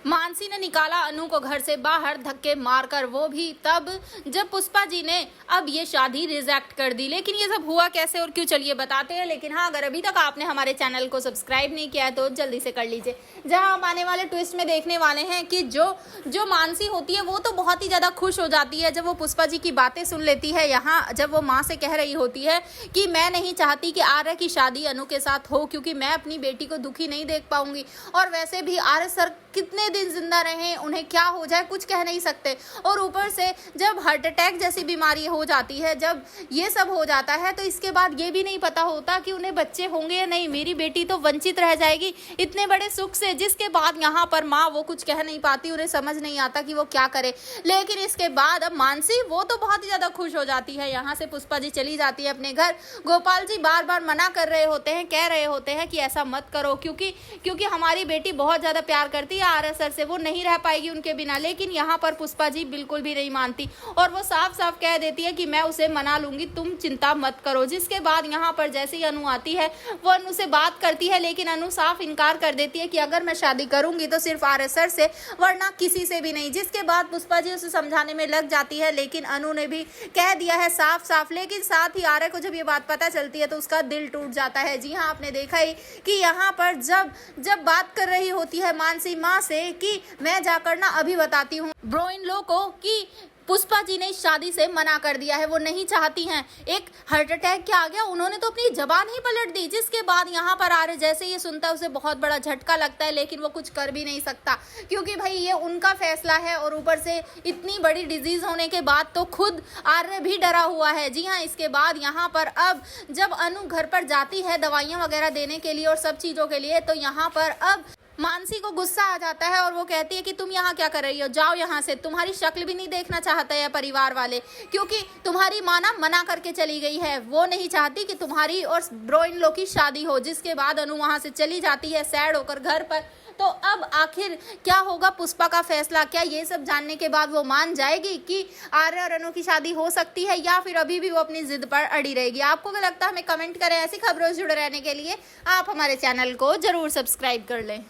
मानसी ने निकाला अनु को घर से बाहर धक्के मारकर, वो भी तब जब पुष्पा जी ने अब ये शादी रिजेक्ट कर दी। लेकिन ये सब हुआ कैसे और क्यों, चलिए बताते हैं। लेकिन हाँ, अगर अभी तक आपने हमारे चैनल को सब्सक्राइब नहीं किया है तो जल्दी से कर लीजिए, जहां हम आने वाले ट्विस्ट में देखने वाले हैं कि जो मानसी होती है वो तो बहुत ही ज़्यादा खुश हो जाती है जब वो पुष्पा जी की बातें सुन लेती है। यहाँ जब वो माँ से कह रही होती है कि मैं नहीं चाहती कि आर्य की शादी अनु के साथ हो, क्योंकि मैं अपनी बेटी को दुखी नहीं देख पाऊंगी, और वैसे भी आर्य सर कितने दिन जिंदा रहें, उन्हें क्या हो जाए कुछ कह नहीं सकते। और ऊपर से जब हार्ट अटैक जैसी बीमारी हो जाती है, जब ये सब हो जाता है, तो इसके बाद ये भी नहीं पता होता कि उन्हें बच्चे होंगे या नहीं। मेरी बेटी तो वंचित रह जाएगी इतने बड़े सुख से, जिसके बाद यहाँ पर माँ वो कुछ कह नहीं पाती, उन्हें समझ नहीं आता कि वो क्या करे। लेकिन इसके बाद अब मानसी वो तो बहुत ही ज्यादा खुश हो जाती है। यहाँ से पुष्पा जी चली जाती है अपने घर। गोपाल जी बार बार मना कर रहे होते हैं, कह रहे होते हैं कि ऐसा मत करो, क्योंकि हमारी बेटी बहुत ज्यादा प्यार करती है आर्य सर से, वो नहीं रह पाएगी उनके बिना। लेकिन यहाँ पर पुष्पा जी बिल्कुल भी नहीं मानती और वो साफ साफ कह देती है कि मैं उसे मना लूंगी, तुम चिंता मत करो। जिसके बाद यहाँ पर जैसे ही अनु आती है, वो अनु से बात करती है, लेकिन अनु साफ इनकार कर देती है कि अगर मैं शादी करूंगी तो सिर्फ आर्य सर से, वरना किसी से भी नहीं। जिसके बाद पुष्पा जी उसे समझाने में लग जाती है, लेकिन अनु ने भी कह दिया है साफ साफ। लेकिन साथ ही आर्य को जब ये बात पता चलती है तो उसका दिल टूट जाता है। जी हाँ, आपने देखा ही कि यहाँ पर जब बात कर रही होती है मानसी माँ से कि मैं जाकर ना अभी बताती हूँ ब्रो इन लोग को कि पुष्पा जी ने इस शादी से मना कर दिया है, वो नहीं चाहती हैं। एक हार्ट अटैक क्या आ गया, उन्होंने तो अपनी जबान ही पलट दी। जिसके बाद यहाँ पर आर्य जैसे ये सुनता है उसे बहुत बड़ा झटका लगता है, लेकिन वो कुछ कर भी नहीं सकता, क्योंकि भाई ये उनका फैसला है। और ऊपर से इतनी बड़ी डिजीज होने के बाद तो खुद आर्य भी डरा हुआ है। जी हाँ, इसके बाद यहाँ पर अब जब अनु घर पर जाती है दवाइयाँ वगैरह देने के लिए और सब चीज़ों के लिए, तो यहाँ पर अब मानसी को गुस्सा आ जाता है और वो कहती है कि तुम यहाँ क्या कर रही हो, जाओ यहाँ से, तुम्हारी शक्ल भी नहीं देखना चाहता है परिवार वाले, क्योंकि तुम्हारी माँ ना मना करके चली गई है, वो नहीं चाहती कि तुम्हारी और ब्रो इन लोग की शादी हो। जिसके बाद अनु वहाँ से चली जाती है सैड होकर घर पर। तो अब आखिर क्या होगा पुष्पा का फैसला, क्या ये सब जानने के बाद वो मान जाएगी कि आर्य और अनु की शादी हो सकती है, या फिर अभी भी वो अपनी जिद पर अड़ी रहेगी? आपको क्या लगता है, हमें कमेंट करें। ऐसी खबरों से जुड़े रहने के लिए आप हमारे चैनल को जरूर सब्सक्राइब कर लें।